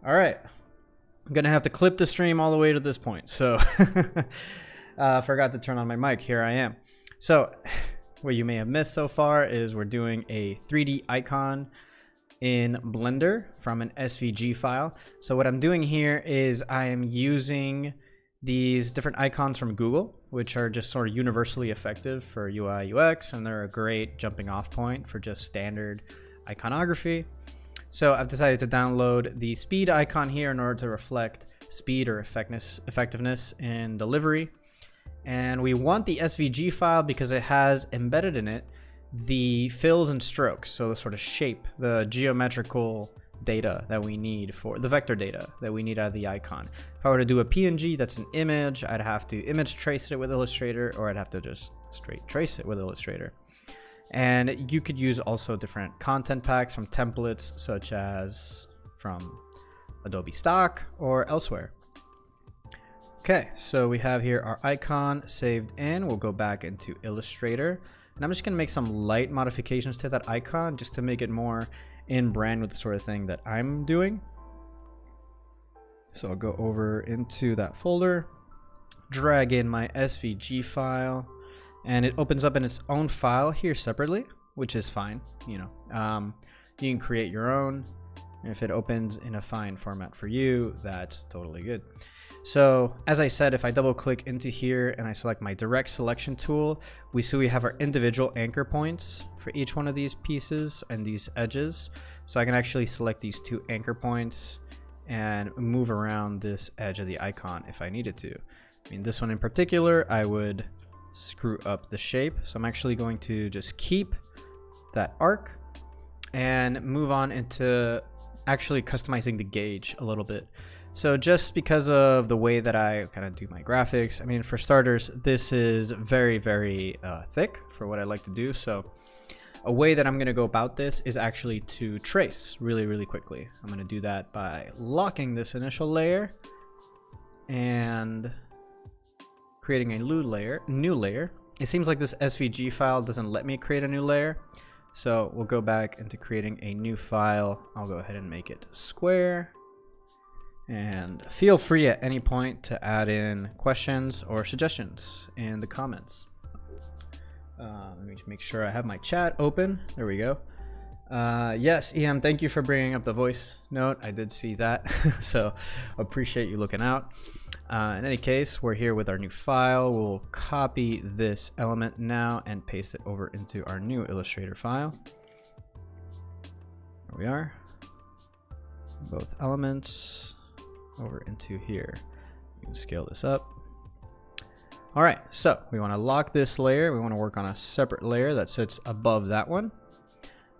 All right. I'm going to have to clip the stream all the way to this point. So forgot to turn on my mic. Here I am. So what you may have missed so far is we're doing a 3D icon in Blender from an SVG file. So what I'm doing here is I am using these different icons from Google, which are just sort of universally effective for UI UX, and they're a great jumping off point for just standard iconography. So I've decided to download the speed icon here in order to reflect speed or effectiveness in delivery. And we want the SVG file because it has embedded in it the fills and strokes, so the sort of shape, the geometrical data that we need for the vector data that we need out of the icon. If I were to do a PNG that's an image, I'd have to image trace it with Illustrator, or I'd have to just straight trace it with Illustrator. And you could use also different content packs from templates such as from Adobe Stock or elsewhere. Okay, so we have here our icon saved in. We'll go back into Illustrator, and I'm just gonna make some light modifications to that icon just to make it more in brand with the sort of thing that I'm doing. So I'll go over into that folder, drag in my SVG file, and it opens up in its own file here separately, which is fine. You know, you can create your own. If it opens in a fine format for you, that's totally good. So as I said, if I double click into here and I select my direct selection tool, we see we have our individual anchor points for each one of these pieces and these edges. So I can actually select these two anchor points and move around this edge of the icon if I needed to. I mean, this one in particular, I would screw up the shape. So I'm actually going to just keep that arc and move on into actually customizing the gauge a little bit. So just because of the way that I kind of do my graphics, I mean, for starters, this is very, very thick for what I like to do. So a way that I'm going to go about this is actually to trace really, really quickly. I'm going to do that by locking this initial layer and creating a new layer. It seems like this SVG file doesn't let me create a new layer. So we'll go back into creating a new file. I'll go ahead and make it square. And feel free at any point to add in questions or suggestions in the comments. Let me make sure I have my chat open. There we go. Yes, EM, thank you for bringing up the voice note. I did see that, so appreciate you looking out. In any case, we're here with our new file. We'll copy this element now and paste it over into our new Illustrator file. There we are. Both elements over into here. You can scale this up. All right, so we want to lock this layer. We want to work on a separate layer that sits above that one.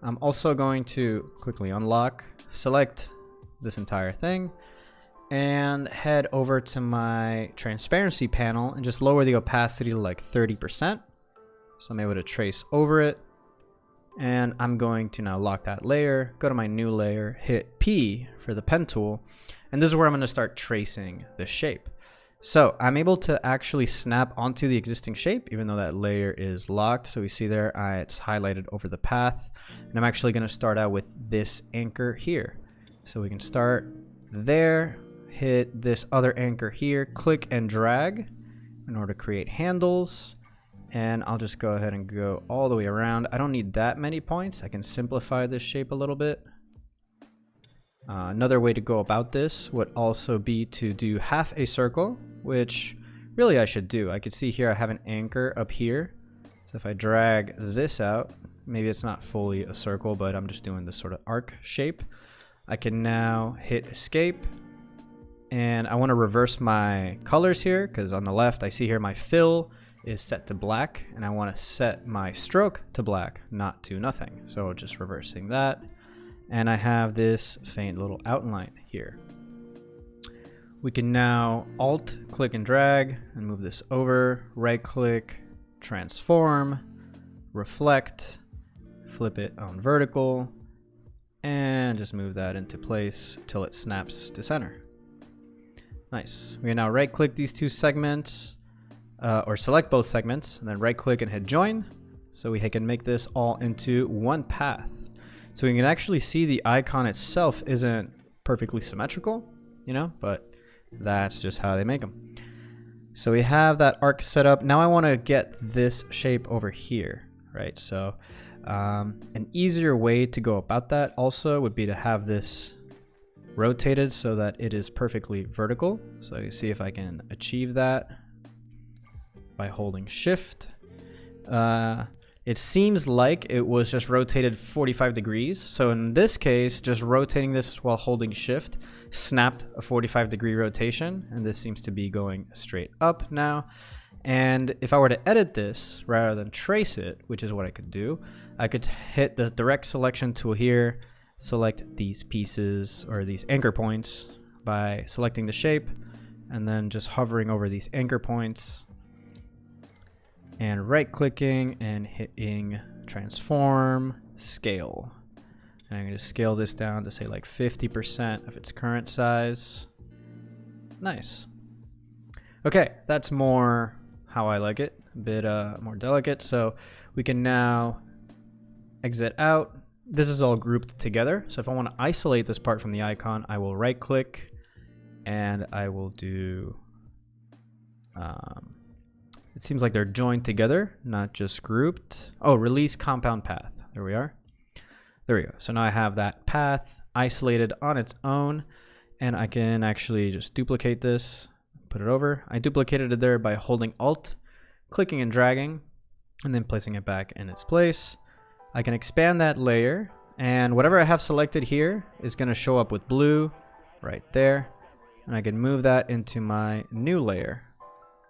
I'm also going to quickly unlock, select this entire thing, and head over to my transparency panel and just lower the opacity to like 30%. So I'm able to trace over it. And I'm going to now lock that layer, go to my new layer, hit P for the pen tool, and this is where I'm going to start tracing the shape. So I'm able to actually snap onto the existing shape, even though that layer is locked. So we see there, it's highlighted over the path. And I'm actually going to start out with this anchor here. So we can start there, hit this other anchor here, click and drag in order to create handles. And I'll just go ahead and go all the way around. I don't need that many points. I can simplify this shape a little bit. Another way to go about this would also be to do half a circle, which really I should do. I could see here I have an anchor up here. So if I drag this out, maybe it's not fully a circle, but I'm just doing this sort of arc shape. I can now hit escape, and I want to reverse my colors here because on the left I see here my fill is set to black, and I want to set my stroke to black, not to nothing. So just reversing that. And I have this faint little outline here. We can now Alt, click and drag and move this over, right click, transform, reflect, flip it on vertical, and just move that into place till it snaps to center. Nice. We can now right click these two segments, or select both segments, and then right click and hit join. So we can make this all into one path. So we can actually see the icon itself isn't perfectly symmetrical, you know, but that's just how they make them. So we have that arc set up. Now I want to get this shape over here, right? So an easier way to go about that also would be to have this rotated so that it is perfectly vertical. So you see if I can achieve that by holding shift. It seems like it was just rotated 45 degrees. So in this case, just rotating this while holding shift snapped a 45-degree rotation, and this seems to be going straight up now. And if I were to edit this rather than trace it, which is what I could do, I could hit the direct selection tool here, select these pieces or these anchor points by selecting the shape, and then just hovering over these anchor points and right-clicking and hitting transform scale. And I'm going to scale this down to say like 50% of its current size. Nice. Okay, that's more how I like it, a bit more delicate. So we can now exit out. This is all grouped together. So if I want to isolate this part from the icon, I will right-click and I will do it seems like they're joined together, not just grouped. Oh, release compound path. There we are. There we go. So now I have that path isolated on its own, and I can actually just duplicate this, put it over. I duplicated it there by holding Alt, clicking and dragging, and then placing it back in its place. I can expand that layer, and whatever I have selected here is going to show up with blue right there, and I can move that into my new layer.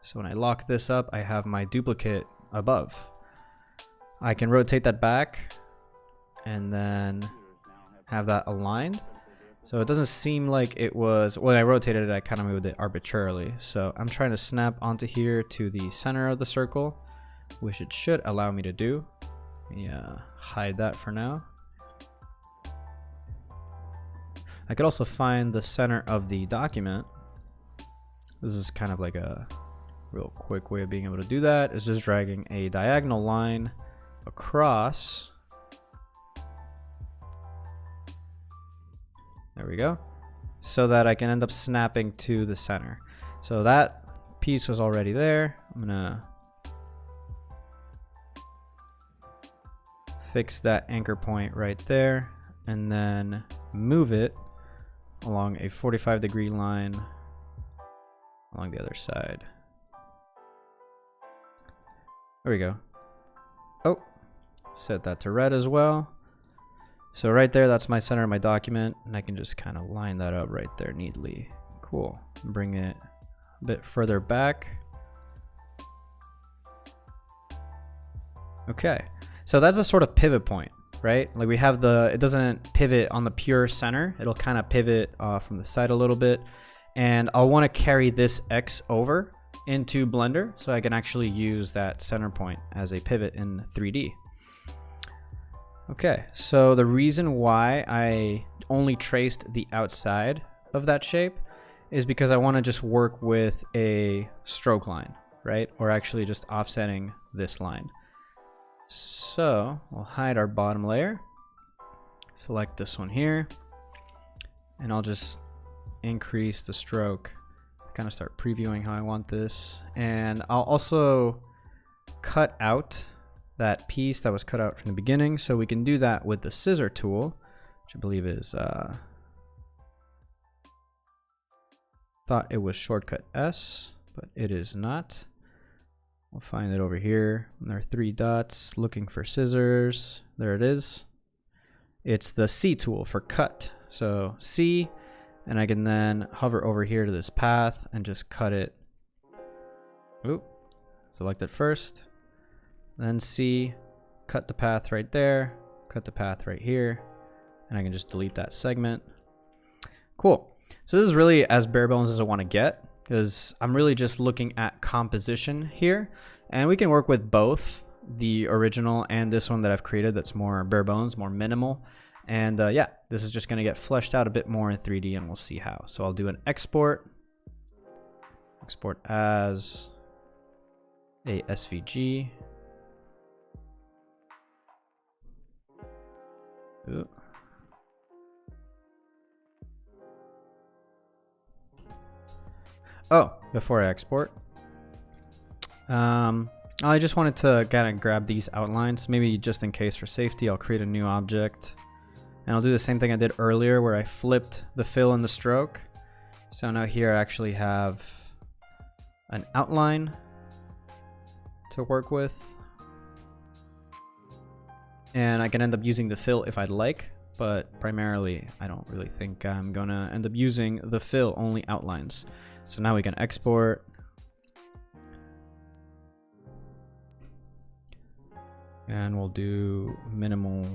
So when I lock this up, I have my duplicate above. I can rotate that back and then have that aligned. So it doesn't seem like it was, when I rotated it, I kind of moved it arbitrarily. So I'm trying to snap onto here to the center of the circle, which it should allow me to do. Yeah, hide that for now. I could also find the center of the document. This is kind of like a real quick way of being able to do that, is just dragging a diagonal line across. There we go. So that I can end up snapping to the center. So that piece was already there. I'm gonna fix that anchor point right there and then move it along a 45-degree line along the other side. There we go. Oh, set that to red as well. So right there, that's my center of my document, and I can just kind of line that up right there neatly. Cool. Bring it a bit further back. Okay, so that's a sort of pivot point, right? Like we have it doesn't pivot on the pure center. It'll kind of pivot from the side a little bit. And I'll want to carry this X over into Blender so I can actually use that center point as a pivot in 3D. Okay, so the reason why I only traced the outside of that shape is because I want to just work with a stroke line, right? Or actually just offsetting this line. So we'll hide our bottom layer, select this one here, and I'll just increase the stroke, kind of start previewing how I want this. And I'll also cut out that piece that was cut out from the beginning, so we can do that with the scissor tool, which I believe is thought it was shortcut S, but it is not. We'll find it over here. There are 3 dots, looking for scissors. There it is. It's the C tool for cut. So C, and I can then hover over here to this path and just cut it. Oop, select it first. Then C, cut the path right there, cut the path right here, and I can just delete that segment. Cool. So this is really as bare bones as I want to get, because I'm really just looking at composition here, and we can work with both the original and this one that I've created that's more bare bones, more minimal. And yeah, this is just going to get fleshed out a bit more in 3D, and we'll see how. So I'll do an export as a SVG. Ooh. Oh, before I export, I just wanted to kind of grab these outlines, maybe just in case for safety. I'll create a new object, and I'll do the same thing I did earlier where I flipped the fill and the stroke. So now here I actually have an outline to work with, and I can end up using the fill if I'd like, but primarily I don't really think I'm gonna end up using the fill, only outlines. So now we can export. And we'll do minimal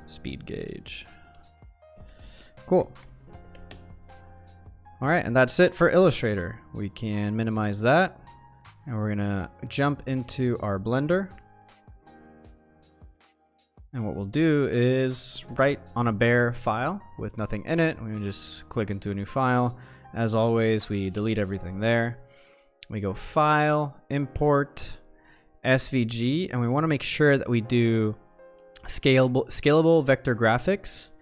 speed gauge. Cool. All right, and that's it for Illustrator. We can minimize that, and we're gonna jump into our Blender. And what we'll do is write on a bare file with nothing in it. We're gonna just click into a new file. As always, we delete everything there. We go File, Import, SVG, and we want to make sure that we do scalable vector graphics.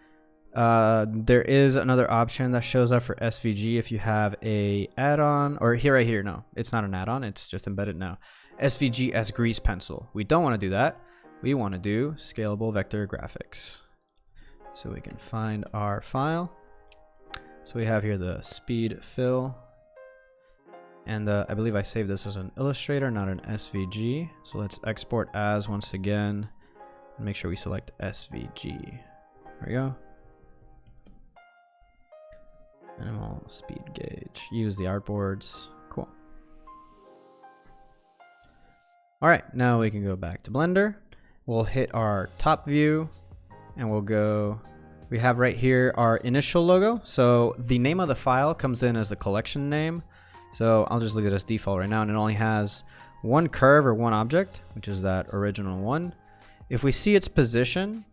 There is another option that shows up for SVG if you have a add-on, or right here, no, it's not an add-on, it's just embedded now. SVG as grease pencil. We don't want to do that. We want to do scalable vector graphics. So we can find our file. So we have here the speed fill. And I believe I saved this as an Illustrator, not an SVG. So let's export as once again, and make sure we select SVG. There we go. Minimal speed gauge. Use the artboards. Cool. All right, now we can go back to Blender. We'll hit our top view, and we'll go. We have right here our initial logo. So the name of the file comes in as the collection name. So I'll just leave it as default right now, and it only has one curve or one object, which is that original one. If we see its position,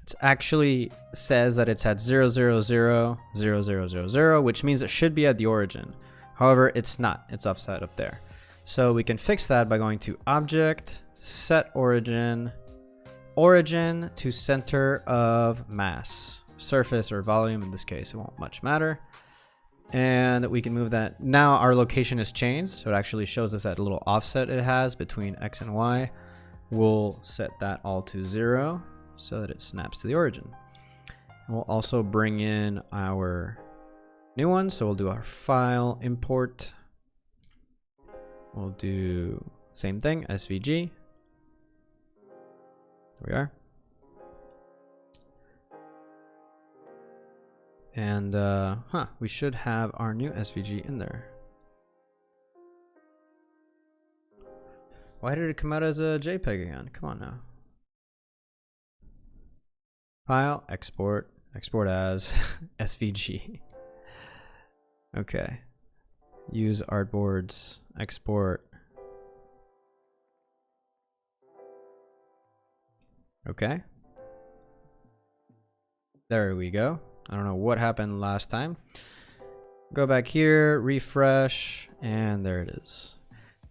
it actually says that it's at 0, 0, 0, 0, 0, 0, 0, which means it should be at the origin. However, it's not. It's offset up there. So we can fix that by going to Object, Set Origin, Origin to Center of Mass. Surface or volume, in this case, it won't much matter. And we can move that. Now our location is changed, so it actually shows us that little offset it has between X and Y. We'll set that all to 0 so that it snaps to the origin. And we'll also bring in our new one. So we'll do our file, import. We'll do same thing, SVG. There we are. And we should have our new SVG in there. Why did it come out as a JPEG again? Come on now. File, export, export as SVG. Okay. Use artboards, export. Okay. There we go. I don't know what happened last time. Go back here, refresh, and there it is.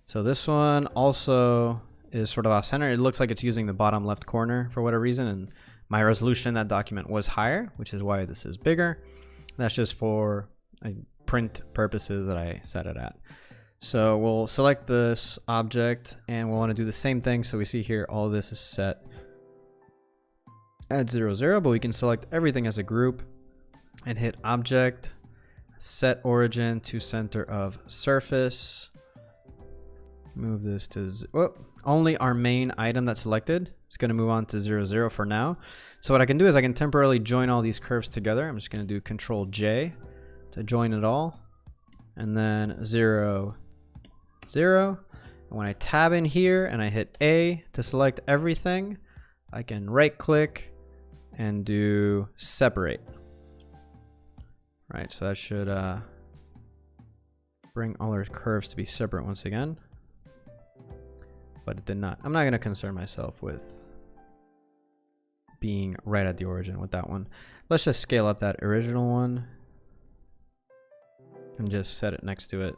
So this one also is sort of off center. It looks like it's using the bottom left corner for whatever reason, and my resolution in that document was higher, which is why this is bigger. That's just for print purposes that I set it at. So we'll select this object, and we'll want to do the same thing. So we see here all of this is set at 0, 0, but we can select everything as a group and hit Object, Set Origin to Center of Surface. Move this to only our main item that's selected is going to move on to 0, 0 for now. So what I can do is I can temporarily join all these curves together. I'm just going to do Control J to join it all, and then 0, 0. And when I tab in here and I hit A to select everything, I can right click and do Separate. Right, so that should bring all our curves to be separate once again. But it did not. I'm not going to concern myself with being right at the origin with that one. Let's just scale up that original one and just set it next to it.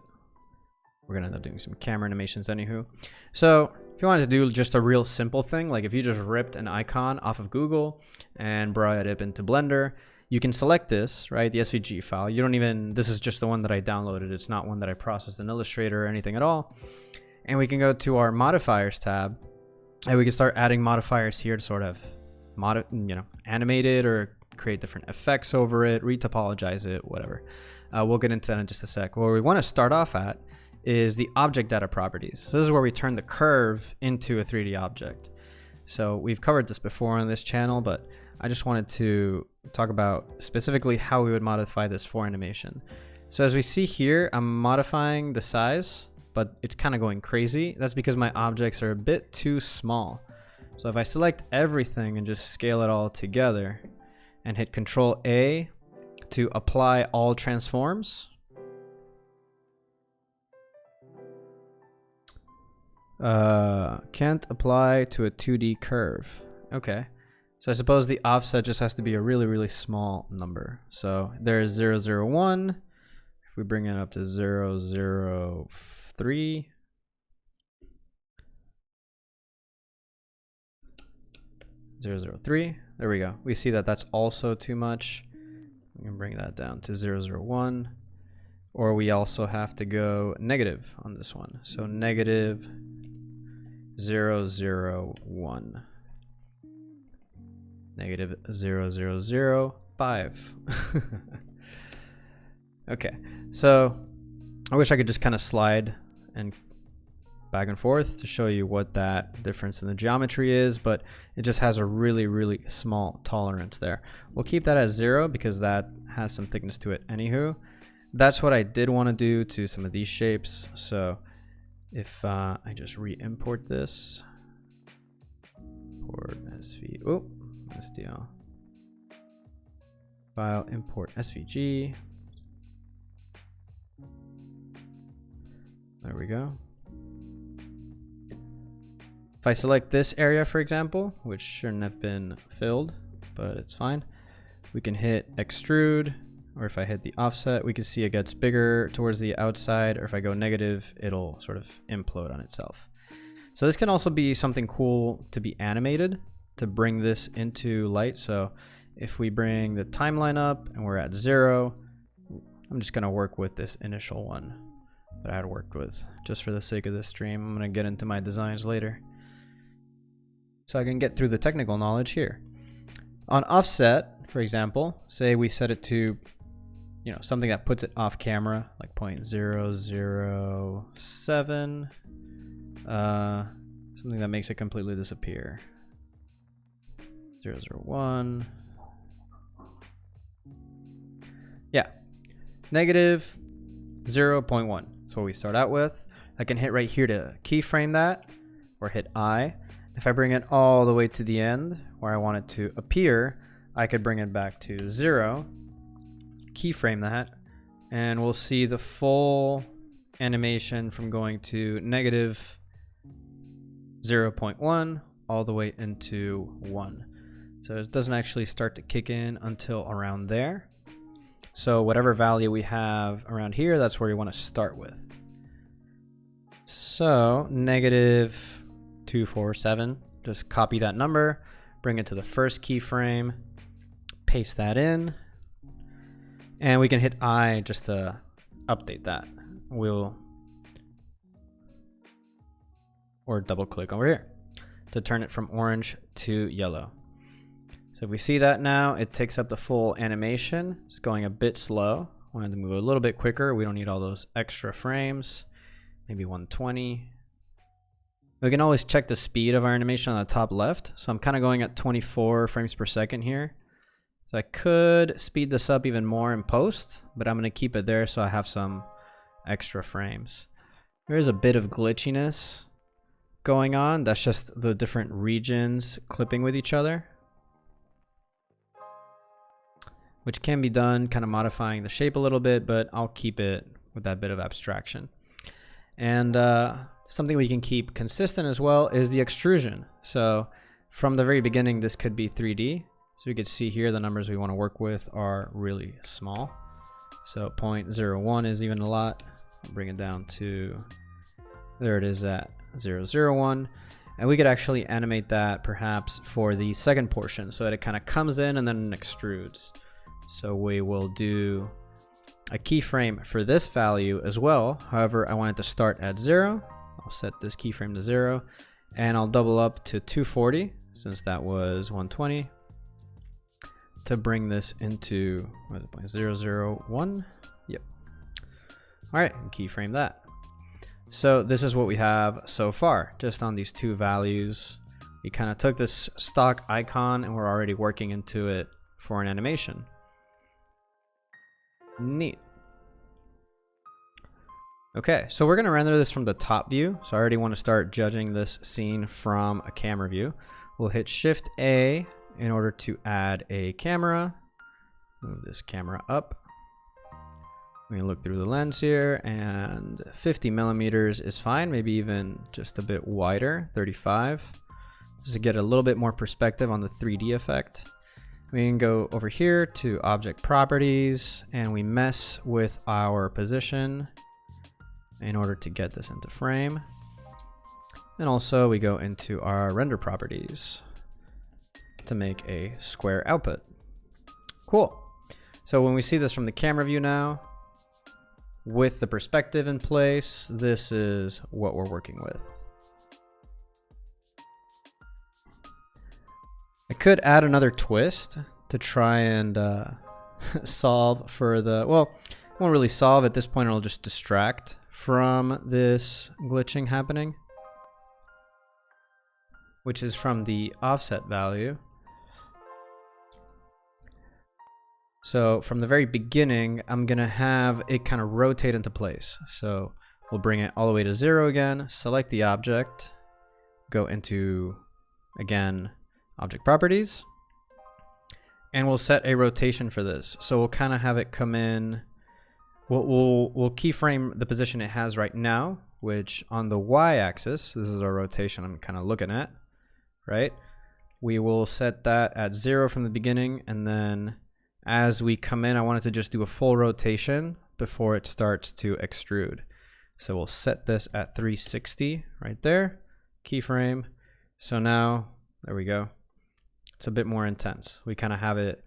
We're going to end up doing some camera animations anywho. So if you wanted to do just a real simple thing, like if you just ripped an icon off of Google and brought it up into Blender, you can select this, right, the SVG file. You don't even, this is just the one that I downloaded. It's not one that I processed in Illustrator or anything at all. And we can go to our modifiers tab, and we can start adding modifiers here to sort of animate it or create different effects over it, retopologize it, whatever. We'll get into that in just a sec. Where we want to start off at is the object data properties. So this is where we turn the curve into a 3D object. So we've covered this before on this channel, but I just wanted to talk about specifically how we would modify this for animation. So as we see here, I'm modifying the size, but it's kind of going crazy. That's because my objects are a bit too small. So if I select everything and just scale it all together and hit Control A to apply all transforms, can't apply to a 2D curve. Okay. So I suppose the offset just has to be a really, really small number. So there's 001. If we bring it up to 003. 003. There we go. We see that that's also too much. We can bring that down to 001. Or we also have to go negative on this one. So negative 001. Negative 005. Okay, so I wish I could just kind of slide and back and forth to show you what that difference in the geometry is, but it just has a really, really small tolerance there. We'll keep that at 0 because that has some thickness to it anywho. That's what I did want to do to some of these shapes. So if I just re-import this, import SV, oh, SDL, file, import SVG. There we go. If I select this area, for example, which shouldn't have been filled, but it's fine, we can hit extrude, or if I hit the offset, we can see it gets bigger towards the outside, or if I go negative, it'll sort of implode on itself. So this can also be something cool to be animated to bring this into light. So if we bring the timeline up and we're at 0, I'm just going to work with this initial one that I had worked with just for the sake of this stream. I'm going to get into my designs later so I can get through the technical knowledge here. On offset, for example, say we set it to, you know, something that puts it off camera, like 0.007, something that makes it completely disappear. 001. Yeah, negative 0.1. That's what we start out with. I can hit right here to keyframe that, or hit I. If I bring it all the way to the end where I want it to appear, I could bring it back to 0, keyframe that, and we'll see the full animation from going to negative 0.1 all the way into 1. So it doesn't actually start to kick in until around there. So whatever value we have around here, that's where you want to start with. So negative 247, just copy that number, bring it to the first keyframe, paste that in, and we can hit I just to update that. Or double click over here to turn it from orange to yellow. So if we see that now, it takes up the full animation. It's going a bit slow. I wanted to move a little bit quicker. We don't need all those extra frames. Maybe 120. We can always check the speed of our animation on the top left. So I'm kind of going at 24 frames per second here. So I could speed this up even more in post, but I'm going to keep it there so I have some extra frames. There is a bit of glitchiness going on. That's just the different regions clipping with each other, which can be done kind of modifying the shape a little bit, but I'll keep it with that bit of abstraction. And something we can keep consistent as well is the extrusion. So from the very beginning, this could be 3D. So you can see here the numbers we want to work with are really small. So 0.01 is even a lot. I'll bring it down to, there it is at 001. And we could actually animate that perhaps for the second portion so that it kind of comes in and then extrudes. So we will do a keyframe for this value as well. However, I want it to start at 0. I'll set this keyframe to 0, and I'll double up to 240 since that was 120 to bring this into 001. Yep. All right, and keyframe that. So this is what we have so far, just on these two values. We kind of took this stock icon and we're already working into it for an animation. Neat. Okay, so we're going to render this from the top view. So I already want to start judging this scene from a camera view. We'll hit Shift A in order to add a camera. Move this camera up. We can look through the lens here, and 50 millimeters is fine, maybe even just a bit wider, 35, just to get a little bit more perspective on the 3D effect. We can go over here to Object Properties, and we mess with our position in order to get this into frame. And also we go into our Render Properties to make a square output. Cool. So when we see this from the camera view now, with the perspective in place, this is what we're working with. I could add another twist to try and solve for the, well, it won't really solve at this point, it'll just distract from this glitching happening, which is from the offset value. So from the very beginning, I'm gonna have it kind of rotate into place. So we'll bring it all the way to 0 again, select the object, go into, again, Object Properties, and we'll set a rotation for this. So we'll kind of have it come in, we'll keyframe the position it has right now, which on the y-axis, this is our rotation I'm kind of looking at, right? We will set that at 0 from the beginning, and then as we come in, I want it to just do a full rotation before it starts to extrude. So we'll set this at 360 right there, keyframe. So now, there we go. It's a bit more intense. We kind of have it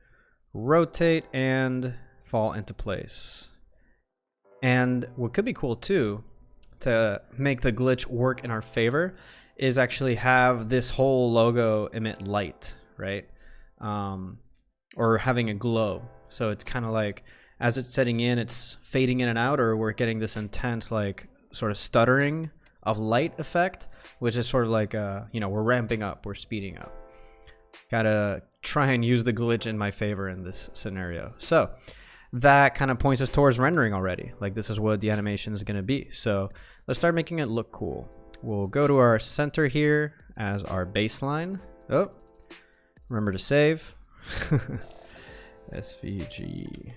rotate and fall into place. And what could be cool too, to make the glitch work in our favor, is actually have this whole logo emit light, right? Or having a glow. So it's kind of like, as it's setting in, it's fading in and out, or we're getting this intense, like, sort of stuttering of light effect, which is sort of like, you know, we're ramping up, we're speeding up. Gotta try and use the glitch in my favor in this scenario. So that kind of points us towards rendering already. Like, this is what the animation is gonna be. So let's start making it look cool. We'll go to our center here as our baseline. Oh, remember to save. SVG.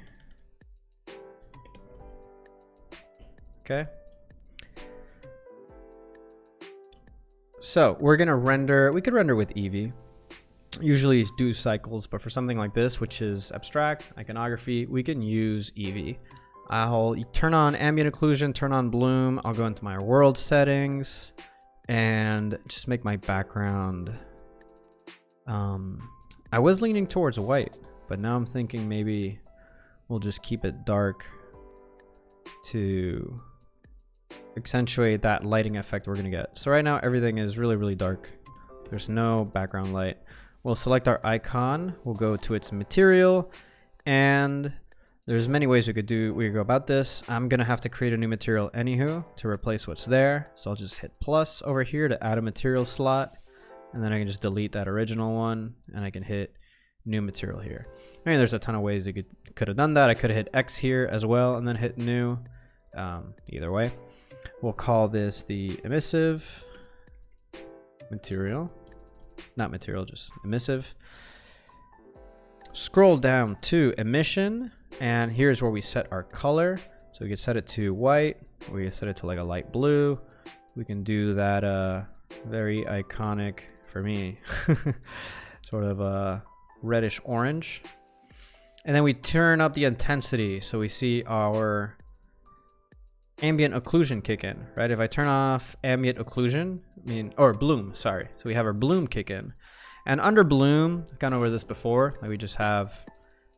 Okay. So we're gonna render, we could render with Eevee. Usually do cycles, but for something like this, which is abstract, iconography, we can use Eevee. I'll turn on ambient occlusion, turn on bloom. I'll go into my world settings and just make my background. I was leaning towards white, but now I'm thinking maybe we'll just keep it dark to accentuate that lighting effect we're gonna get. So right now everything is really, really dark. There's no background light. We'll select our icon, we'll go to its material, and there's many ways we could go about this. I'm gonna have to create a new material anywho to replace what's there. So I'll just hit plus over here to add a material slot, and then I can just delete that original one, and I can hit new material here. I mean, there's a ton of ways you could have done that. I could have hit X here as well and then hit new. Either way, we'll call this the emissive material, not material, just emissive. Scroll down to emission, and here's where we set our color. So we can set it to white, we can set it to like a light blue. We can do that very iconic for me sort of a reddish orange, and then we turn up the intensity so we see our ambient occlusion kick in, right? If I turn off ambient occlusion, or bloom, sorry, so we have our bloom kick in, and under bloom, I've gone over this before, like we just have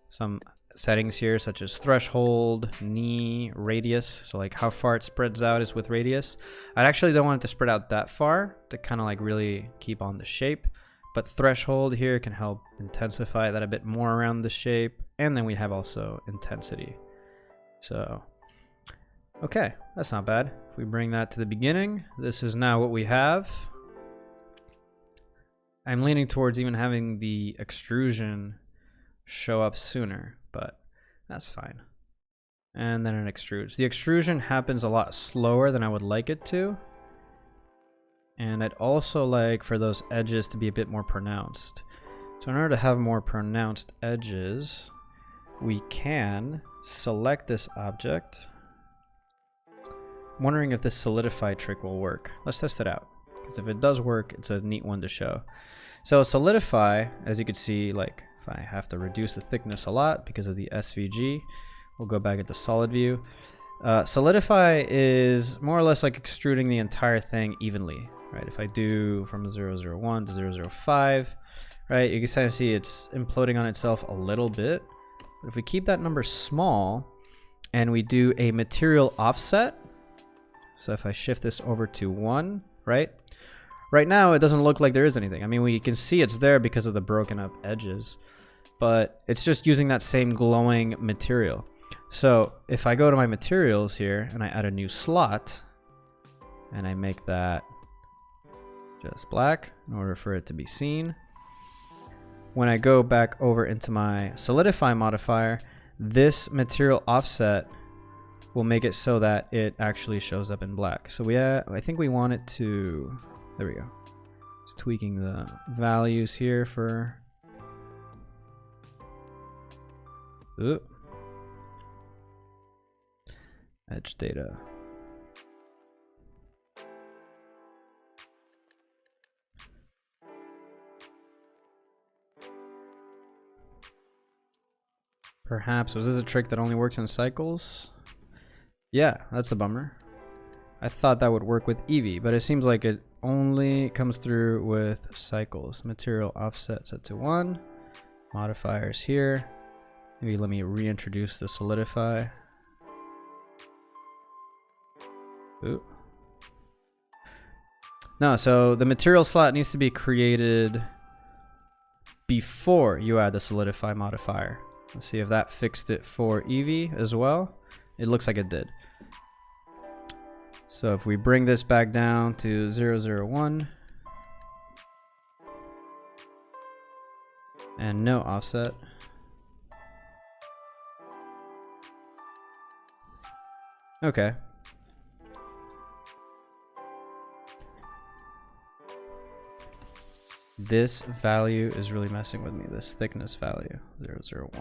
some settings here, such as threshold, knee, radius. So like how far it spreads out is with radius. I actually don't want it to spread out that far to kind of like really keep on the shape. But threshold here can help intensify that a bit more around the shape. And then we have also intensity. So, okay, that's not bad. If we bring that to the beginning, this is now what we have. I'm leaning towards even having the extrusion show up sooner, but that's fine. And then it extrudes. The extrusion happens a lot slower than I would like it to. And I'd also like for those edges to be a bit more pronounced. So in order to have more pronounced edges, we can select this object. I'm wondering if this solidify trick will work. Let's test it out, because if it does work, it's a neat one to show. So solidify, as you can see, like if I have to reduce the thickness a lot because of the SVG, we'll go back into solid view. Solidify is more or less like extruding the entire thing evenly, right? If I do from 001 to 005, right, you can kind of see it's imploding on itself a little bit. But if we keep that number small and we do a material offset, so if I shift this over to 1, right? Right now, it doesn't look like there is anything. I mean, we can see it's there because of the broken up edges, but it's just using that same glowing material. So if I go to my materials here and I add a new slot and I make that just black in order for it to be seen, when I go back over into my solidify modifier, this material offset will make it so that it actually shows up in black. So I think we want it to, there we go. Just tweaking the values here for, edge data. Perhaps, was this a trick that only works in cycles? Yeah, that's a bummer. I thought that would work with Eevee, but it seems like it only comes through with cycles. Material offset set to 1. Modifiers here. Maybe let me reintroduce the solidify. Ooh. No, so the material slot needs to be created before you add the solidify modifier. Let's see if that fixed it for Eevee as well. It looks like it did. So if we bring this back down to 001 and no offset. Okay. This value is really messing with me, this thickness value, 001.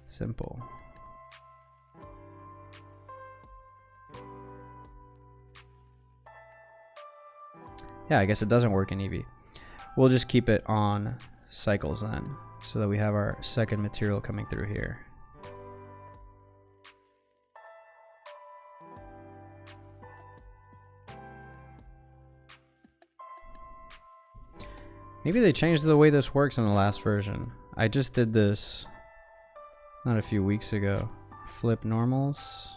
Simple. Yeah, I guess it doesn't work in Eevee. We'll just keep it on cycles then, so that we have our second material coming through here. Maybe they changed the way this works in the last version. I just did this not a few weeks ago. Flip normals.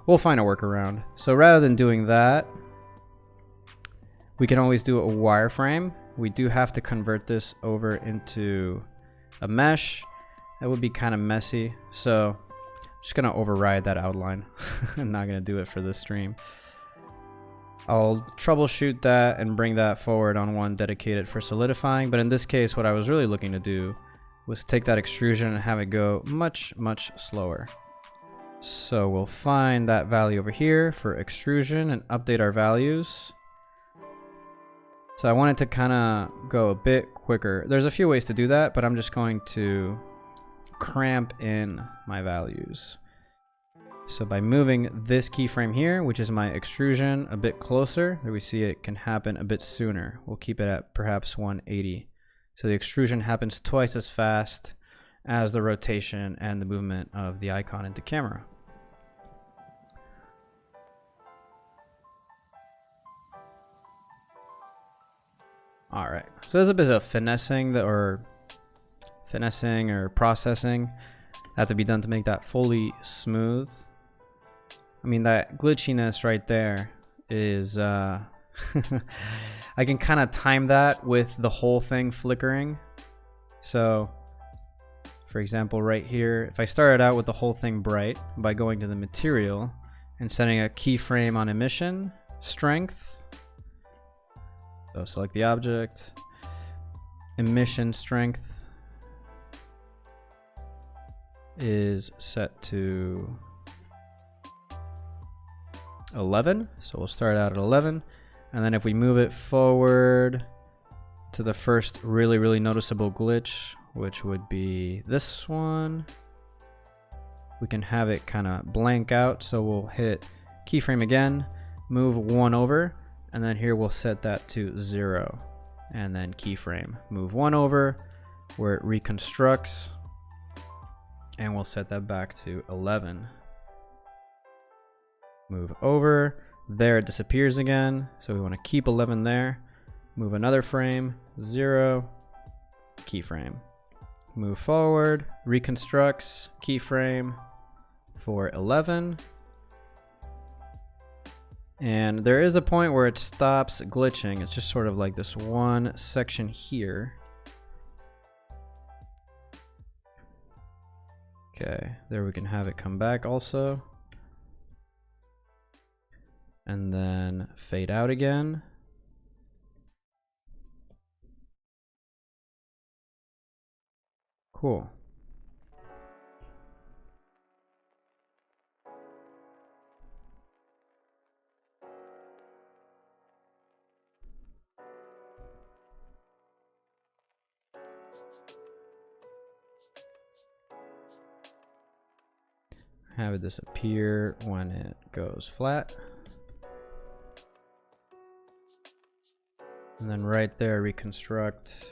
We'll find a workaround. So rather than doing that, we can always do a wireframe. We do have to convert this over into a mesh. That would be kind of messy. So I'm just going to override that outline. I'm not going to do it for this stream. I'll troubleshoot that and bring that forward on one dedicated for solidifying. But in this case, what I was really looking to do was take that extrusion and have it go much, much slower. So we'll find that value over here for extrusion and update our values. So I want it to kind of go a bit quicker. There's a few ways to do that, but I'm just going to cramp in my values. So by moving this keyframe here, which is my extrusion, a bit closer, there we see it can happen a bit sooner. We'll keep it at perhaps 180. So the extrusion happens twice as fast as the rotation and the movement of the icon into camera. All right, so there's a bit of finessing that, or finessing or processing have to be done to make that fully smooth. I mean, that glitchiness right there is I can kind of time that with the whole thing flickering. So for example, right here, if I started out with the whole thing bright by going to the material and setting a keyframe on emission strength, so select the object, emission strength is set to 11, so we'll start out at 11, and then if we move it forward to the first really noticeable glitch, which would be this one, we can have it kind of blank out. So we'll hit keyframe again, move 1 over, and then here we'll set that to 0, and then keyframe, move 1 over where it reconstructs, and we'll set that back to 11. Move over, there it disappears again, so we want to keep 11 there. Move another frame, 0, keyframe. Move forward, reconstructs, keyframe for 11. And there is a point where it stops glitching. It's just sort of like this one section here. Okay, there we can have it come back also. And then fade out again. Cool. Have it disappear when it goes flat. And then right there, reconstruct.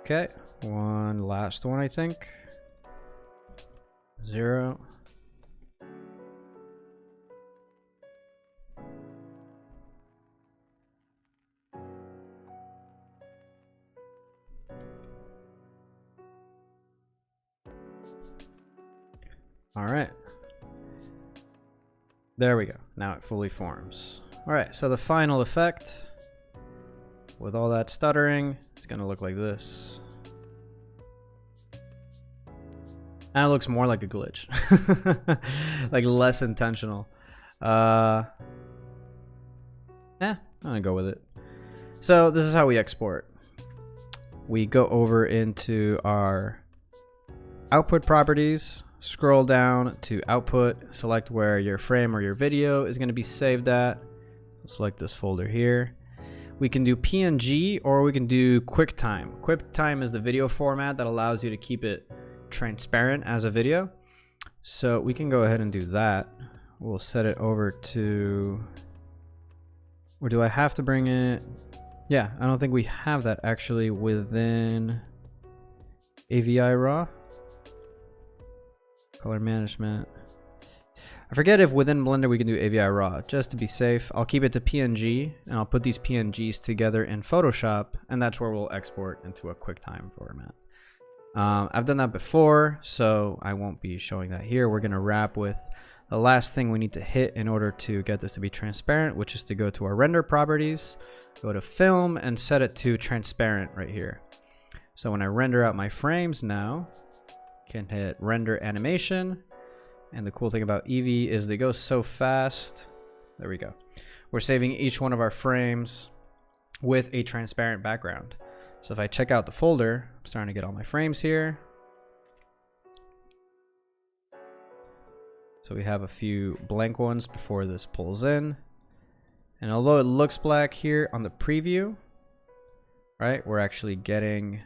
Okay, one last one, I think. 0. All right. There we go. Now it fully forms. All right, so the final effect with all that stuttering, it's gonna look like this. And it looks more like a glitch. Like less intentional. Yeah, I'm gonna go with it. So this is how we export. We go over into our output properties, scroll down to output, select where your frame or your video is gonna be saved at. Select this folder here. We can do PNG or we can do QuickTime. QuickTime is the video format that allows you to keep it transparent as a video. So we can go ahead and do that. We'll set it over to, or do I have to bring it? Yeah, I don't think we have that actually within AVI Raw. Color management. I forget if within Blender we can do AVI Raw. Just to be safe, I'll keep it to PNG and I'll put these PNGs together in Photoshop, and that's where we'll export into a QuickTime format. I've done that before, so I won't be showing that here. We're gonna wrap with the last thing we need to hit in order to get this to be transparent, which is to go to our render properties, go to film, and set it to transparent right here. So when I render out my frames now, I can hit render animation. And the cool thing about Eevee is they go so fast. There we go. We're saving each one of our frames with a transparent background. So if I check out the folder, I'm starting to get all my frames here. So we have a few blank ones before this pulls in. And although it looks black here on the preview, right, we're actually getting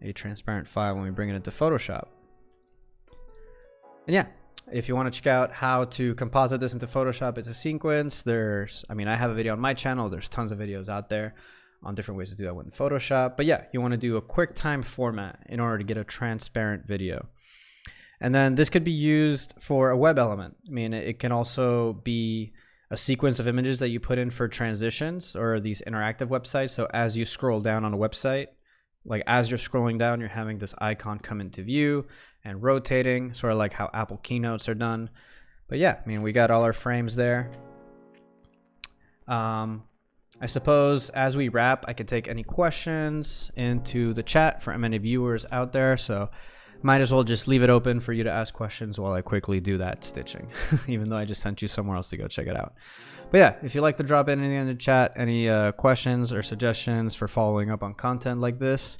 a transparent file when we bring it into Photoshop. And yeah, if you want to check out how to composite this into Photoshop, it's a sequence. I have a video on my channel. There's tons of videos out there on different ways to do that with Photoshop. But yeah, you want to do a QuickTime format in order to get a transparent video. And then this could be used for a web element. I mean, it can also be a sequence of images that you put in for transitions or these interactive websites. So as you scroll down on a website, like as you're scrolling down, you're having this icon come into view and rotating, sort of like how Apple keynotes are done. But yeah, I mean, we got all our frames there. I suppose as we wrap, I could take any questions into the chat for any viewers out there. So might as well just leave it open for you to ask questions while I quickly do that stitching, even though I just sent you somewhere else to go check it out. But yeah, if you'd like to drop in anything in the chat, any questions or suggestions for following up on content like this,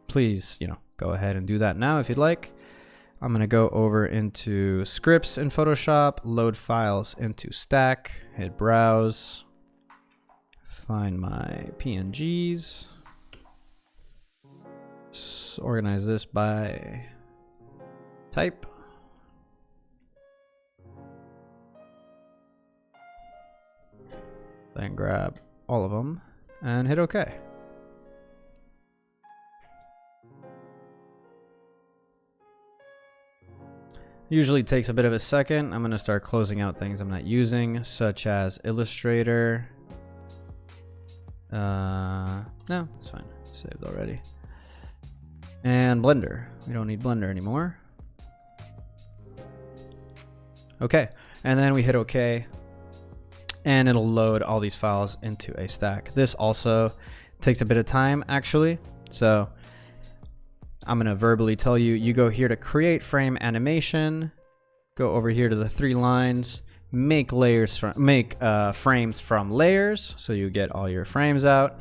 please, go ahead and do that now if you'd like. I'm going to go over into scripts in Photoshop, load files into stack, hit browse, find my PNGs. Organize this by type. Then grab all of them and hit OK. Usually takes a bit of a second. I'm going to start closing out things I'm not using, such as Illustrator. No, it's fine. Saved already. And Blender. We don't need Blender anymore. Okay, and then we hit OK, and it'll load all these files into a stack. This also takes a bit of time, actually. So I'm going to verbally tell you, you go here to create frame animation, go over here to the 3 lines, make frames from layers, so you get all your frames out.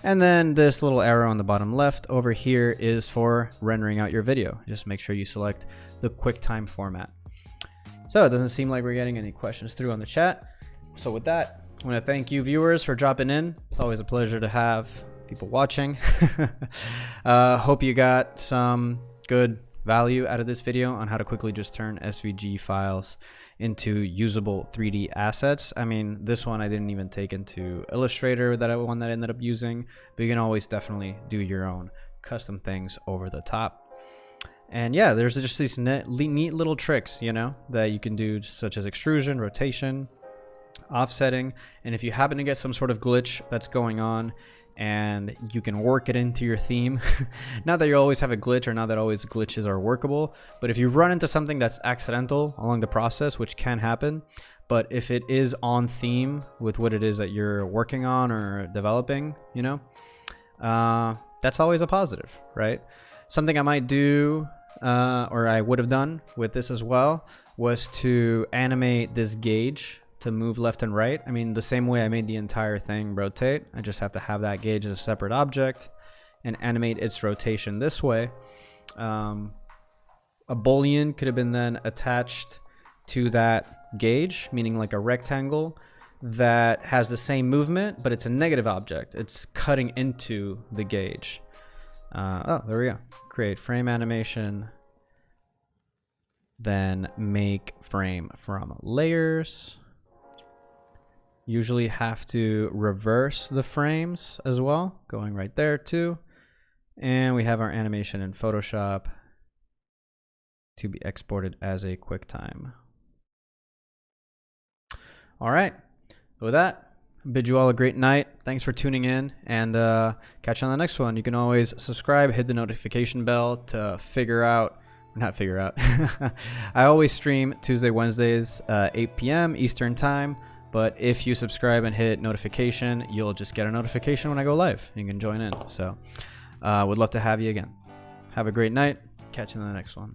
And then this little arrow on the bottom left over here is for rendering out your video. Just make sure you select the QuickTime format. So it doesn't seem like we're getting any questions through on the chat. So with that, I want to thank you viewers for dropping in. It's always a pleasure to have people watching. Hope you got some good value out of this video on how to quickly just turn SVG files into usable 3D assets. I mean, this one I didn't even take into Illustrator, that one that I ended up using, but you can always definitely do your own custom things over the top. And yeah, there's just these neat little tricks, that you can do, such as extrusion, rotation, offsetting. And if you happen to get some sort of glitch that's going on and you can work it into your theme, not that you always have a glitch or not that always glitches are workable, but if you run into something that's accidental along the process, which can happen, but if it is on theme with what it is that you're working on or developing, that's always a positive, right? Something I might do, or I would have done with this as well, was to animate this gauge to move left and right. I mean, the same way I made the entire thing rotate, I just have to have that gauge as a separate object and animate its rotation this way. A boolean could have been then attached to that gauge, meaning like a rectangle that has the same movement, but it's a negative object. It's cutting into the gauge. Oh, there we go. Create frame animation, then make frame from layers. Usually have to reverse the frames as well, going right there too. And we have our animation in Photoshop to be exported as a QuickTime. All right, so with that, bid you all a great night. Thanks for tuning in, and catch you on the next one. You can always subscribe, hit the notification bell to I always stream Tuesday, Wednesdays, 8 p.m. Eastern time. But if you subscribe and hit notification, you'll just get a notification when I go live. You can join in. So would love to have you again. Have a great night. Catch you in the next one.